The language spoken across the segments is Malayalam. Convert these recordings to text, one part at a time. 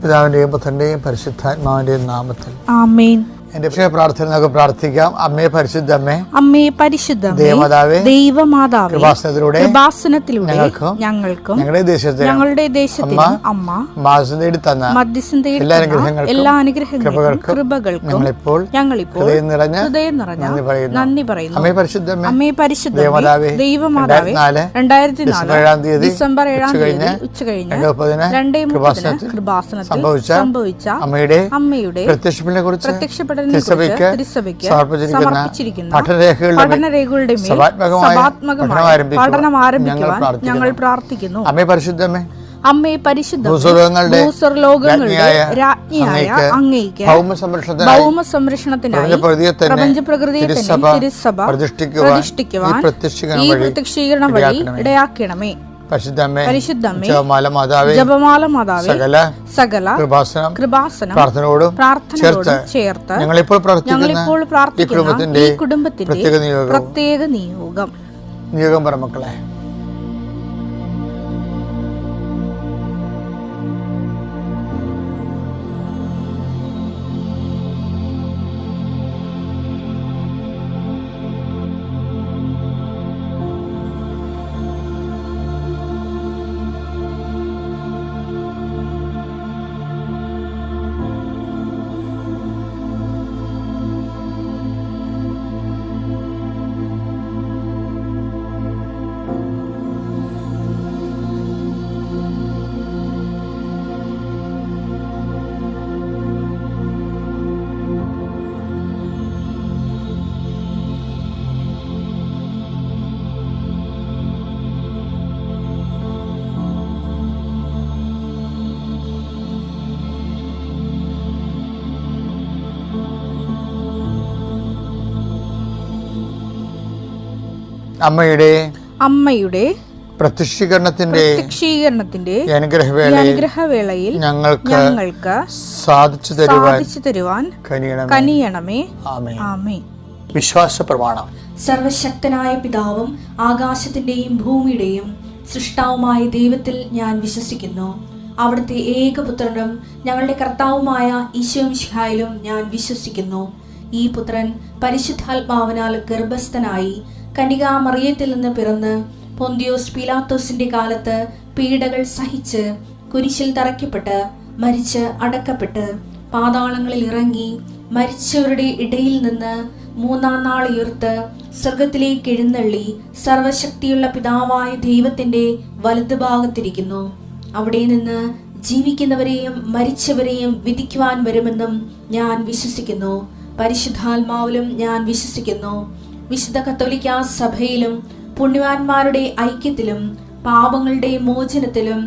പിതാവിന്റെയും പുത്രന്റെയും പരിശുദ്ധാത്മാവിന്റെയും നാമത്തിൽ ആമേൻ. എന്റെ പ്രാർത്ഥന നമുക്ക് പ്രാർത്ഥിക്കാം. അമ്മേ പരിശുദ്ധമ്മേ, അമ്മേ പരിശുദ്ധമേ, ദേവമാതാവേ, ദൈവമാതാവേ, കൃപാസനത്തിലൂടെ ഞങ്ങൾക്കും ഞങ്ങളുടെ ദേശത്തിനും അമ്മ മധ്യസ്ഥം തേടി തന്ന എല്ലാ അനുഗ്രഹങ്ങൾക്കും കൃപകൾക്കും ഞങ്ങളിപ്പോൾ ഹൃദയം നിറഞ്ഞ നന്ദി പറയുന്നു. അമ്മേ പരിശുദ്ധമ്മേ, അമ്മേ പരിശുദ്ധമേ, ദൈവമാതാവേ, 2004 ഡിസംബർ 7 ഉച്ചകഴിഞ്ഞ് 2:30 കൃപാസനത്തിൽ സംഭവിച്ച അമ്മയുടെ പ്രത്യക്ഷപ്പെടലിനെ തിരുസഭയ്ക്ക് സമർപ്പിച്ചിരിക്കുന്ന പഠനരേഖകളുടെ മേൽ സഭാത്മകമായ പഠനം ആരംഭിക്കുവാൻ ഞങ്ങൾ പ്രാർത്ഥിക്കുന്നു. അമ്മേ പരിശുദ്ധമേ, അമ്മേ പരിശുദ്ധമേ, ഭൂസ്വർലോകങ്ങളുടെ രാജ്ഞിയായ അങ്ങേയ്ക്ക് ഭൗമസംരക്ഷണത്തിനായി പ്രപഞ്ചപ്രകൃതിയെ തന്നെ തിരുസഭ പ്രതിഷ്ഠിക്കുവാൻ ഈ പ്രത്യക്ഷീകരണ വഴി ഇടയാക്കണമേ. പരിശുദ്ധമേ, ജപമാല മാതാവേ, സകല കൃപാസനം പ്രാർത്ഥനയോടും ചേർത്ത് ഞങ്ങളിപ്പോൾ പ്രാർത്ഥിക്കുന്ന ഈ കുടുംബത്തിന്റെ പ്രത്യേക നിയോഗം പറ മക്കളെ. അമ്മയുടെ പ്രത്യക്ഷീകരണത്തിന്റെ അനുഗ്രഹവേളയിൽ ഞങ്ങൾക്ക് സാധിച്ചു തരുവാൻ കനിയണമേ. ആമേൻ. വിശ്വാസ പ്രമാണം. സർവശക്തനായ പിതാവും ആകാശത്തിന്റെയും ഭൂമിയുടെയും സൃഷ്ടാവുമായ ദൈവത്തിൽ ഞാൻ വിശ്വസിക്കുന്നു. അവിടുത്തെ ഏകപുത്രനും ഞങ്ങളുടെ കർത്താവുമായ ഈശോ മിശിഹായിലും ഞാൻ വിശ്വസിക്കുന്നു. ഈ പുത്രൻ പരിശുദ്ധാത്മാവിനാൽ ഗർഭസ്ഥനായി കന്യകാമറിയത്തിൽ നിന്ന് പിറന്ന് പൊന്തിയോസ് പീലാത്തോസിന്റെ കാലത്ത് പീഡകൾ സഹിച്ച് കുരിശിൽ തറയ്ക്കപ്പെട്ട് മരിച്ച് അടക്കപ്പെട്ട് പാതാളങ്ങളിൽ ഇറങ്ങി മരിച്ചവരുടെ ഇടയിൽ നിന്ന് 3-ാം നാൾ ഉയർത്ത് സ്വർഗത്തിലേക്ക് എഴുന്നള്ളി സർവശക്തിയുള്ള പിതാവായ ദൈവത്തിന്റെ വലതുഭാഗത്തിരിക്കുന്നു. അവിടെ നിന്ന് ജീവിക്കുന്നവരെയും മരിച്ചവരെയും വിധിക്കുവാൻ വരുമെന്നും ഞാൻ വിശ്വസിക്കുന്നു. പരിശുദ്ധാത്മാവിലും ഞാൻ വിശ്വസിക്കുന്നു. വിശുദ്ധ കത്തോലിക്കാ സഭയിലും പുണ്യവാന്മാരുടെ ഐക്യത്തിലും പാപങ്ങളുടെ മോചനത്തിലും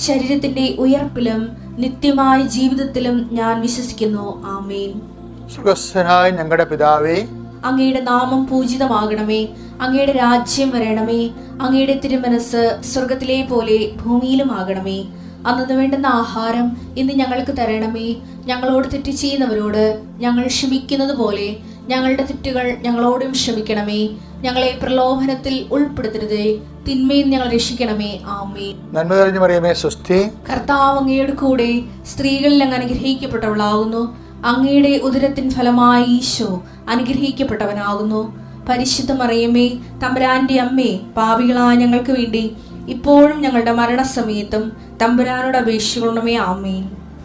ശരീരത്തിന്റെ ഉയർപ്പിലും നിത്യമായ ജീവിതത്തിലും ഞാൻ വിശ്വസിക്കുന്നു. ആമേൻ. സ്വർഗ്ഗസ്ഥനായ ഞങ്ങളുടെ പിതാവേ, അങ്ങയുടെ നാമം പൂജിതമാകണമേ. അങ്ങയുടെ രാജ്യം വരണമേ. അങ്ങയുടെ തിരുമനസ് സ്വർഗത്തിലെ പോലെ ഭൂമിയിലും ആകണമേ. അന്നു വേണ്ടുന്ന ആഹാരം ഇന്ന് ഞങ്ങൾക്ക് തരണമേ. ഞങ്ങളോട് തെറ്റ് ചെയ്യുന്നവരോട് ഞങ്ങൾ ക്ഷമിക്കുന്നത് പോലെ ഞങ്ങളുടെ തെറ്റുകൾ ഞങ്ങളോടും ക്ഷമിക്കണമേ. ഞങ്ങളെ പ്രലോഭനത്തിൽ ഉൾപ്പെടുത്തരുതേ, തിന്മയിൽ ഞങ്ങൾ രക്ഷിക്കണമേ. ആമേൻ. നന്മ നിറഞ്ഞ മറിയമേ, സ്വസ്തി. കർത്താവ് അങ്ങയുടെ കൂടെ സ്ത്രീകളിൽ അങ്ങ് അനുഗ്രഹിക്കപ്പെട്ടവളാകുന്നു. അങ്ങയുടെ ഉദരത്തിൻ ഫലമായി ഈശോ അനുഗ്രഹിക്കപ്പെട്ടവനാകുന്നു. പരിശുദ്ധ മറിയമേ, തമ്പുരാന്റെ അമ്മേ, പാപികളായ ഞങ്ങൾക്ക് വേണ്ടി ഇപ്പോഴും ഞങ്ങളുടെ മരണസമയത്തും തമ്പുരാനോട് അപേക്ഷിക്കണമേ. ആമേൻ.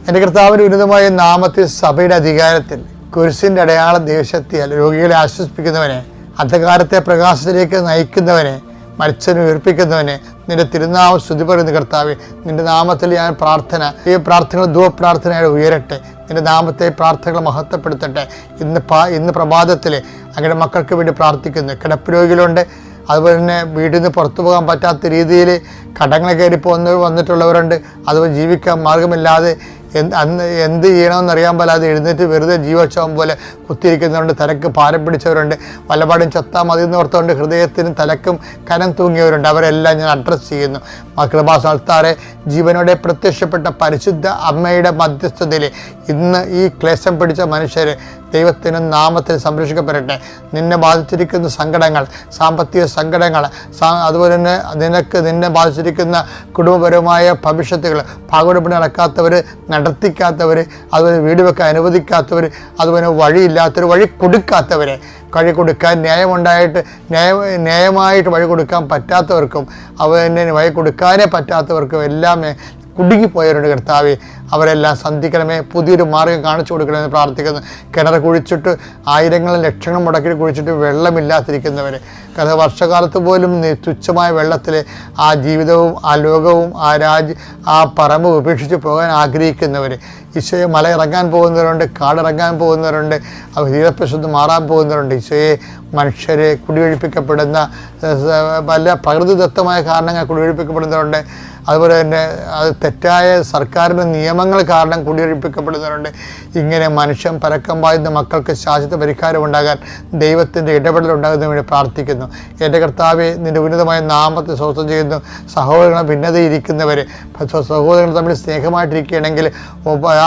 എന്റെ കർത്താവിന്റെ ഉന്നതമായ നാമത്തിൽ സഭയുടെ അധികാരത്തിൽ കുരിശിന്റെ അടയാള ദേശത്തിയാൽ രോഗികളെ ആശ്വസിപ്പിക്കുന്നവനെ, അന്ധകാരത്തെ പ്രകാശത്തിലേക്ക് നയിക്കുന്നവനെ, മരിച്ചവനെ ഉയർപ്പിക്കുന്നവനെ, നിന്റെ തിരുനാമം സ്തുതി പറയുന്ന കർത്താവേ, നിന്റെ നാമത്തിൽ ഞാൻ ഈ പ്രാർത്ഥനകൾ ധൂപപ്രാർത്ഥനയായി ഉയരട്ടെ. നിന്റെ നാമത്തെ പ്രാർത്ഥനകൾ മഹത്വപ്പെടുത്തട്ടെ. ഇന്ന് പ്രഭാതത്തിൽ അങ്ങയുടെ മക്കൾക്ക് വേണ്ടി പ്രാർത്ഥിക്കുന്നു. കിടപ്പ് രോഗികളുണ്ട്, അതുപോലെ തന്നെ വീട്ടിൽ നിന്ന് പുറത്തു പോകാൻ പറ്റാത്ത രീതിയിൽ കടങ്ങൾ കയറി വന്നിട്ടുള്ളവരുണ്ട്. അതുപോലെ ജീവിക്കാൻ മാർഗമില്ലാതെ എന്ത് ചെയ്യണമെന്നറിയാൻ പാലാതെ എഴുന്നേറ്റ് വെറുതെ ജീവോത്സവം പോലെ കുത്തിയിരിക്കുന്നവരുണ്ട്. തലക്ക് ഭാരം പിടിച്ചവരുണ്ട്. വല്ലപാടും ചത്താൽ മതി എന്നോർത്തുകൊണ്ട് ഹൃദയത്തിനും തലക്കും കനം തൂങ്ങിയവരുണ്ട്. അവരെല്ലാം ഞാൻ അഡ്രസ്സ് ചെയ്യുന്നു. കൃപാസനത്താറെ ജീവനോടെ പ്രത്യക്ഷപ്പെട്ട പരിശുദ്ധ അമ്മയുടെ മധ്യസ്ഥതയിൽ ഇന്ന് ഈ ക്ലേശം പിടിച്ച മനുഷ്യരെ ദൈവത്തിൻ്റെ നാമത്തിൽ സംരക്ഷിക്കപ്പെടട്ടെ. നിന്നെ ബാധിച്ചിരിക്കുന്ന സങ്കടങ്ങൾ, സാമ്പത്തിക സങ്കടങ്ങൾ, അതുപോലെ തന്നെ നിന്നെ ബാധിച്ചിരിക്കുന്ന കുടുംബപരമായ ഭവിഷ്യത്തുകൾ, ഭാഗവെടുപ്പിന് നടക്കാത്തവർ, നടത്തിക്കാത്തവർ, അതുപോലെ വീട് വെക്കാൻ അനുവദിക്കാത്തവർ, അതുപോലെ വഴിയില്ലാത്തവർ, വഴി കൊടുക്കാത്തവരെ, വഴി കൊടുക്കാൻ ന്യായമായിട്ട് വഴി കൊടുക്കാൻ പറ്റാത്തവർക്കും, അതുപോലെ വഴി കൊടുക്കാനേ പറ്റാത്തവർക്കും എല്ലാം കുടുങ്ങിപ്പോയവരുടെ കർത്താവേ, അവരെല്ലാം സന്ധിക്കണമേ. പുതിയൊരു മാർഗ്ഗം കാണിച്ചു കൊടുക്കണമെന്ന് പ്രാർത്ഥിക്കുന്നു. കിണർ കുഴിച്ചിട്ട് ആയിരങ്ങളും ലക്ഷങ്ങളും മുടക്കി കുഴിച്ചിട്ട് വെള്ളമില്ലാതിരിക്കുന്നവരെ, വർഷകാലത്ത് പോലും തുച്ഛമായ വെള്ളത്തിൽ ആ ജീവിതവും ആ ലോകവും ആ പറമ്പ് ഉപേക്ഷിച്ച് പോകാൻ ആഗ്രഹിക്കുന്നവർ, ഈശോയെ മല ഇറങ്ങാൻ പോകുന്നവരുണ്ട്, കാടിറങ്ങാൻ പോകുന്നവരുണ്ട്, തീരപ്രശുദ്ധ മാറാൻ പോകുന്നവരുണ്ട്. ഈശോയെ മനുഷ്യരെ കുടിയൊഴിപ്പിക്കപ്പെടുന്ന പല പ്രകൃതിദത്തമായ കാരണങ്ങൾ കുടിയൊഴിപ്പിക്കപ്പെടുന്നവരുണ്ട്. അതുപോലെ തന്നെ അത് തെറ്റായ സർക്കാരിൻ്റെ നിയമങ്ങൾ കാരണം കുടിയൊഴിപ്പിക്കപ്പെടുന്നവരുണ്ട്. ഇങ്ങനെ മനുഷ്യൻ പരക്കം പായുന്ന മക്കൾക്ക് ശാശ്വത പരിഹാരം ഉണ്ടാകാൻ ദൈവത്തിൻ്റെ ഇടപെടൽ ഉണ്ടാകുന്നതിന് വേണ്ടി പ്രാർത്ഥിക്കുന്നു. എൻ്റെ കർത്താവെ, നിൻ്റെ ഉന്നതമായ നാമത്തെ സ്വസ്ഥം ചെയ്യുന്നു. സഹോദരങ്ങളെ ഭിന്നതയിരിക്കുന്നവർ, സഹോദരങ്ങൾ തമ്മിൽ സ്നേഹമായിട്ടിരിക്കുകയാണെങ്കിൽ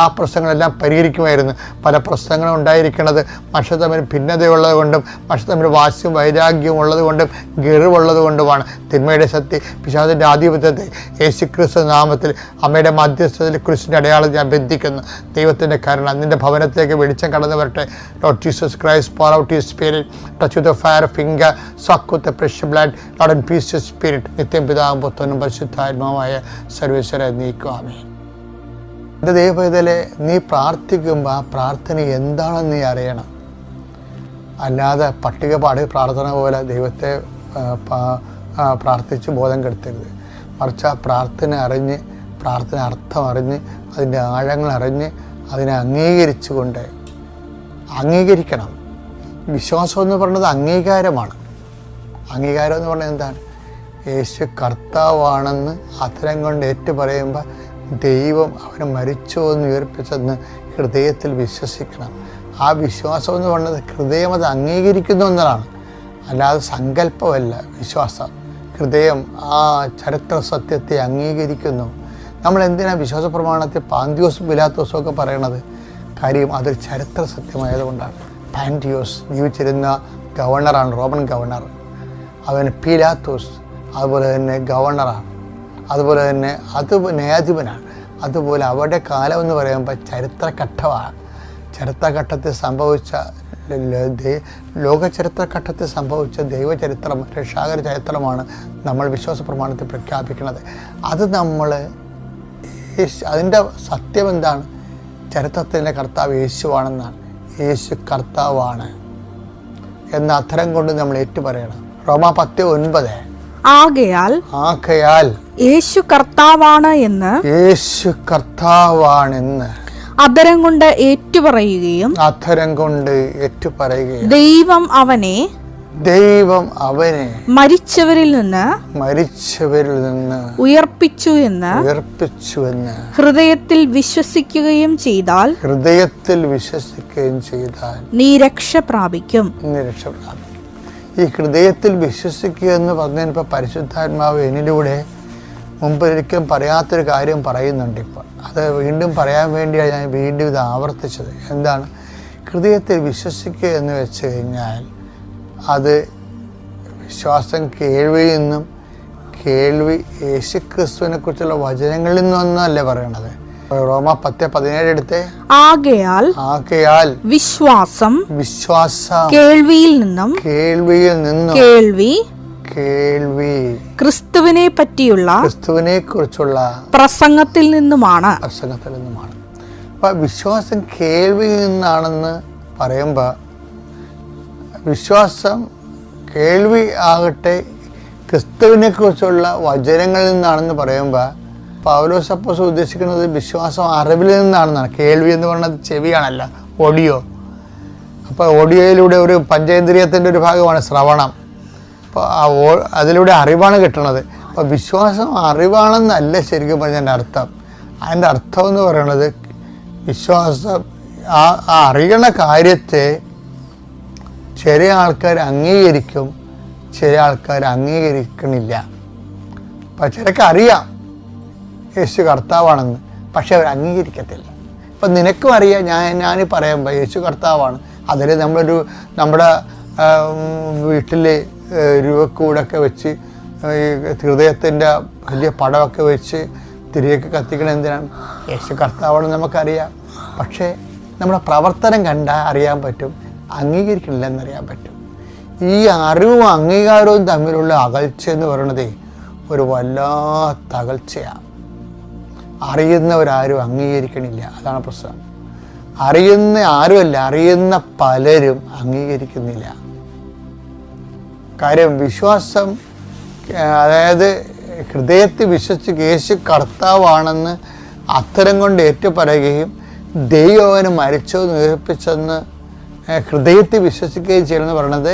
ആ പ്രശ്നങ്ങളെല്ലാം പരിഹരിക്കുമായിരുന്നു. പല പ്രശ്നങ്ങളും ഉണ്ടായിരിക്കുന്നത് മനുഷ്യർ തമ്മിൽ ഭിന്നതയുള്ളത് കൊണ്ടും മനുഷ്യർ തമ്മിൽ വാശിയും വൈരാഗ്യവും ഉള്ളത് കൊണ്ടും ഗർവുള്ളത് കൊണ്ടുമാണ്. തിന്മയുടെ ശക്തി, പിശാചിൻ്റെ ആധിപത്യത്തെ യേശുക്രിസ്തു നാമത്തിൽ അമ്മയുടെ മധ്യസ്ഥതയിൽ ക്രിസ്തുവിൻ്റെ അടയാളം ഞാൻ ബന്ധിക്കുന്നു. ദൈവത്തിൻ്റെ കരുണ നിൻ്റെ ഭവനത്തേക്ക് വെളിച്ചം കടന്നു വരട്ടെ. Lord Jesus Christ, pour out your spirit, touch with the fire finger, suck with the precious blood, Lord, and peace your spirit. നിത്യം പിതാവും പുത്രനും പരിശുദ്ധാത്മാവുമായ സർവേശ്വര നീക്കും. ആമേൻ. എൻ്റെ ദൈവപൈതലേ, നീ പ്രാർത്ഥിക്കുമ്പോൾ ആ പ്രാർത്ഥന എന്താണെന്ന് നീ അറിയണം. അല്ലാതെ പട്ടികപാടി പ്രാർത്ഥന പോലെ ദൈവത്തെ പ്രാർത്ഥിച്ച് ബോധം കെടുത്തരുത്. മറിച്ച് ആ പ്രാർത്ഥന അറിഞ്ഞ്, പ്രാർത്ഥന അർത്ഥം അറിഞ്ഞ്, അതിൻ്റെ ആഴങ്ങൾ അറിഞ്ഞ് അതിനെ അംഗീകരിക്കണം. വിശ്വാസം എന്ന് പറയുന്നത് അംഗീകാരമാണ്. അംഗീകാരം എന്ന് പറഞ്ഞാൽ എന്താണ്? യേശു കർത്താവാണെന്ന് അധരം കൊണ്ട് ഏറ്റു പറയുമ്പോൾ ദൈവം അവനെ മരിച്ചോ എന്ന് ഉയർപ്പിച്ചെന്ന് ഹൃദയത്തിൽ വിശ്വസിക്കണം. ആ വിശ്വാസം എന്ന് പറയുന്നത് ഹൃദയം അത് അംഗീകരിക്കുന്നു എന്നതാണ്, അല്ലാതെ സങ്കല്പമല്ല. വിശ്വാസം ഹൃദയം ആ ചരിത്ര സത്യത്തെ അംഗീകരിക്കുന്നു. നമ്മൾ എന്തിനാണ് വിശ്വാസ പ്രമാണത്തിൽ പാന്തിയോസും പിലാത്തോസും ഒക്കെ പറയണത്? കാര്യം അതൊരു ചരിത്ര സത്യമായതുകൊണ്ടാണ്. പാന്തിയോസ് ജീവിച്ചിരുന്ന ഗവർണറാണ്, റോമൻ ഗവർണർ. അവൻ പിലാത്തോസ് അതുപോലെ തന്നെ ഗവർണറാണ്, അതുപോലെ തന്നെ അത് ന്യായാധിപനാണ്. അതുപോലെ അവരുടെ കാലം എന്ന് പറയുമ്പോൾ ചരിത്രഘട്ടമാണ്. ചരിത്രഘട്ടത്തിൽ സംഭവിച്ച ലോകചരിത്രഘട്ടത്തിൽ സംഭവിച്ച ദൈവചരിത്രം, രക്ഷാകര ചരിത്രമാണ് നമ്മൾ വിശ്വാസ പ്രമാണത്തിൽ പ്രഖ്യാപിക്കുന്നത്. അത് നമ്മൾ അതിൻ്റെ സത്യം എന്താണ്? ചരിത്രത്തിൻ്റെ കർത്താവ് യേശുവാണെന്നാണ്. യേശു കർത്താവാണ് എന്ന അധരം കൊണ്ട് നമ്മൾ ഏറ്റുപറയണം. റോമ 10:9. ആകയാൽ യേശു കർത്താവാണെന്ന് അധരം കൊണ്ട് ഏറ്റുപറയുകയും ദൈവം അവനെ മരിച്ചവരിൽ നിന്ന് ഉയർപ്പിച്ചു എന്ന് ഹൃദയത്തിൽ വിശ്വസിക്കുകയും ചെയ്താൽ നീ രക്ഷ പ്രാപിക്കും. ഈ ഹൃദയത്തിൽ വിശ്വസിക്കുക എന്ന് പറഞ്ഞതിനിപ്പോൾ പരിശുദ്ധാത്മാവ് എന്നിലൂടെ മുമ്പ് ഒരിക്കലും പറയാത്തൊരു കാര്യം പറയുന്നുണ്ട്. ഇപ്പോൾ അത് വീണ്ടും പറയാൻ വേണ്ടിയാണ് ഞാൻ വീണ്ടും ഇത് ആവർത്തിച്ചത്. എന്താണ് ഹൃദയത്തിൽ വിശ്വസിക്കുക എന്ന് വെച്ച് കഴിഞ്ഞാൽ? അത് വിശ്വാസം കേൾവിയിൽ നിന്നും, കേൾവി യേശുക്രിസ്തുവിനെ കുറിച്ചുള്ള വചനങ്ങളിൽ നിന്നൊന്നല്ല പറയണത്. റോമ 10:17 എടുത്തേ. ആകയാൽ വിശ്വാസം കേൾവിയിൽ നിന്നും കേൾവി ക്രിസ്തുവിനെ കുറിച്ചുള്ള പ്രസംഗത്തിൽ നിന്നുമാണ്. അപ്പൊ വിശ്വാസം കേൾവിയിൽ നിന്നാണെന്ന് പറയുമ്പോൾ, വിശ്വാസം കേൾവി ആകട്ടെ ക്രിസ്തുവിനെ കുറിച്ചുള്ള വചനങ്ങളിൽ നിന്നാണെന്ന് പറയുമ്പോൾ പൗലോസ് അപ്പോസ്തലൻ ഉദ്ദേശിക്കുന്നത് വിശ്വാസം അറിവിൽ നിന്നാണെന്നാണ്. കേൾവി എന്ന് പറയുന്നത് ചെവിയാണല്ല, ഓഡിയോ. അപ്പോൾ ഓഡിയോയിലൂടെ ഒരു പഞ്ചേന്ദ്രിയത്തിൻ്റെ ഒരു ഭാഗമാണ് ശ്രവണം. അപ്പോൾ അതിലൂടെ അറിവാണ് കിട്ടുന്നത്. അപ്പോൾ വിശ്വാസം അറിവാണെന്നല്ല ശരിക്കും പറഞ്ഞതിൻ്റെ അർത്ഥം. അതിൻ്റെ അർത്ഥം എന്ന് പറയുന്നത് വിശ്വാസം ആ അറിയണ കാര്യത്തെ ചില ആൾക്കാർ അംഗീകരിക്കും, ചില ആൾക്കാർ അംഗീകരിക്കണില്ല. അപ്പം ചിലർക്ക് അറിയാം യേശു കർത്താവാണെന്ന്, പക്ഷെ അവർ അംഗീകരിക്കത്തില്ല. ഇപ്പം നിനക്കും അറിയാം, ഞാനീ പറയുമ്പോൾ യേശു കർത്താവാണ്, അതിൽ നമ്മുടെ വീട്ടിൽ രൂപക്കൂടൊക്കെ വെച്ച് ഹൃദയത്തിൻ്റെ വലിയ പടമൊക്കെ വെച്ച് തിരികെ കത്തിക്കണം എന്തിനാണ്? യേശു കർത്താവാണെന്ന് നമുക്കറിയാം. പക്ഷേ നമ്മുടെ പ്രവർത്തനം കണ്ടാൽ അറിയാൻ പറ്റും, അംഗീകരിക്കണില്ലെന്നറിയാൻ പറ്റും. ഈ അറിവും അംഗീകാരവും തമ്മിലുള്ള അകൽച്ച എന്ന് പറയുന്നത് ഒരു വല്ലാത്ത അകൽച്ചയാണ്. അറിയുന്നവരാരും അംഗീകരിക്കണില്ല, അതാണ് പ്രശ്നം. അറിയുന്ന ആരുമല്ല, അറിയുന്ന പലരും അംഗീകരിക്കുന്നില്ല. കാര്യം വിശ്വാസം, അതായത് ഹൃദയത്തിൽ വിശ്വസിച്ച് യേശു കർത്താവാണെന്ന് അത്തരം കൊണ്ട് ഏറ്റുപറയുകയും ദൈവം അവന് മരിച്ചെന്ന് ഉയർപ്പിച്ചെന്ന് ഹൃദയത്തിൽ വിശ്വസിക്കുകയും ചെയ്യണമെന്ന് പറയുന്നത്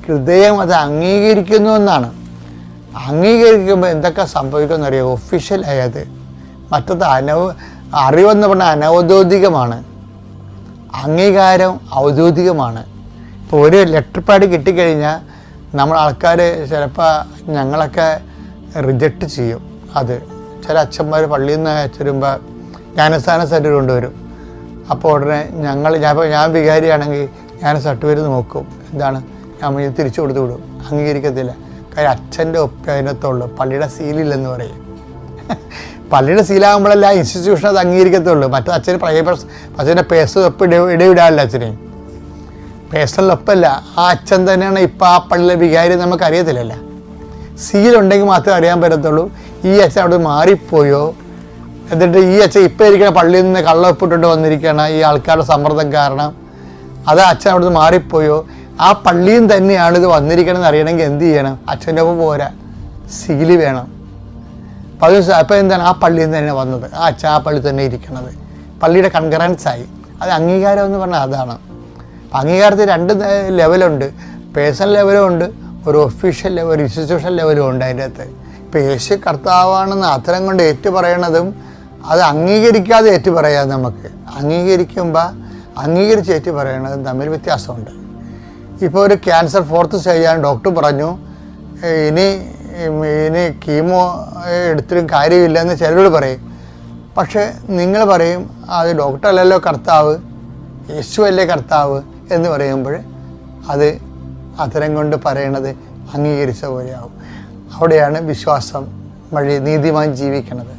ഹൃദയം അത് അംഗീകരിക്കുന്നു എന്നാണ്. അംഗീകരിക്കുമ്പോൾ എന്തൊക്കെ സംഭവിക്കുമെന്ന് അറിയാം. ഒഫീഷ്യലായത്. മറ്റത് അറിവെന്ന് പറഞ്ഞാൽ അനൗദ്യോഗികമാണ്, അംഗീകാരം ഔദ്യോഗികമാണ്. ഇപ്പോൾ ഒരു ലെറ്റർ പാഡ് കിട്ടിക്കഴിഞ്ഞാൽ നമ്മൾ ആൾക്കാർ ചിലപ്പോൾ ഞങ്ങളൊക്കെ റിജക്റ്റ് ചെയ്യും. അത് ചില അച്ഛന്മാർ പള്ളിയിൽ നിന്ന് അയച്ചിരുമ്പോൾ ജ്ഞാനസ്ഥാന സർട്ടിഫിക്കറ്റ് കൊണ്ടുവരും. അപ്പോൾ ഉടനെ ഞാൻ വികാരിയാണെങ്കിൽ ഞാൻ സർട്ടിഫിക്കറ്റ് നോക്കും, എന്താണ് ഞാൻ തിരിച്ചു കൊടുത്തു വിടും. അംഗീകരിക്കത്തില്ല. കാര്യം അച്ഛൻ്റെ ഒപ്പം അതിനകത്തുള്ളൂ, പള്ളിയുടെ സീലില്ലെന്ന് പറയും. പള്ളിയുടെ സീലാകുമ്പോഴല്ല ആ ഇൻസ്റ്റിറ്റ്യൂഷൻ അത് അംഗീകരിക്കത്തുള്ളൂ. മറ്റേ അച്ഛന് അച്ഛൻ്റെ പേഴ്സണൽ ഒപ്പ് ഇടവിടാറില്ല. അച്ഛന് പേഴ്സണൽ ഒപ്പല്ല, ആ അച്ഛൻ തന്നെയാണ് ഇപ്പം ആ പള്ളിയിലെ വികാരി. നമുക്കറിയത്തില്ലല്ലോ. സീലുണ്ടെങ്കിൽ മാത്രമേ അറിയാൻ പറ്റത്തുള്ളൂ ഈ അച്ഛൻ അവിടെ മാറിപ്പോയോ, എന്നിട്ട് ഈ അച്ഛൻ ഇപ്പം ഇരിക്കുന്ന പള്ളിയിൽ നിന്ന് കള്ളൊപ്പിട്ടിട്ട് വന്നിരിക്കുകയാണ് ഈ ആൾക്കാരുടെ സമ്മർദ്ദം കാരണം, അത് അച്ഛൻ അവിടെ നിന്ന് മാറിപ്പോയോ, ആ പള്ളിയിൽ തന്നെയാണ് ഇത് വന്നിരിക്കണമെന്ന് അറിയണമെങ്കിൽ എന്ത് ചെയ്യണം? അച്ഛൻ്റെ ഒപ്പം പോരാ, സീല് വേണം. അപ്പം എന്താണ്? ആ പള്ളിയിൽ നിന്ന് തന്നെ വന്നത്, ആ അച്ഛൻ ആ പള്ളി തന്നെ ഇരിക്കണത്, പള്ളിയുടെ കൺകറൻസായി. അത് അംഗീകാരം എന്ന് പറഞ്ഞാൽ അതാണ്. അംഗീകാരത്തിൽ 2 ലെവലുണ്ട്. പേഴ്സണൽ ലെവലും ഉണ്ട്, ഒരു ഒഫീഷ്യൽ ലെവൽ, ഒരു ഇൻസ്റ്റിറ്റ്യൂഷൻ ലെവലും ഉണ്ട് അതിൻ്റെ അകത്ത്. ഇപ്പോൾ യേശു കർത്താവാണെന്ന് അത്തരം കൊണ്ട് ഏറ്റുപറയണതും അത് അംഗീകരിക്കാതെ ഏറ്റുപറയാം. നമുക്ക് അംഗീകരിച്ച് ഏറ്റുപറയണതും തമ്മിൽ വ്യത്യാസമുണ്ട്. ഇപ്പോൾ ഒരു ക്യാൻസർ 4th സ്റ്റേജാണ്, ഡോക്ടർ പറഞ്ഞു ഇനി കീമോ എടുത്തിട്ടും കാര്യമില്ലെന്ന് ചിലരോട് പറയും. പക്ഷേ നിങ്ങൾ പറയും അത് ഡോക്ടർ അല്ലല്ലോ കർത്താവ്, യേശു അല്ലേ കർത്താവ് എന്ന് പറയുമ്പോൾ അത് അത്തരം കൊണ്ട് പറയണത് അംഗീകരിച്ച പോലെയാവും. അവിടെയാണ് വിശ്വാസം വഴി നീതിമാൻ ജീവിക്കുന്നത്.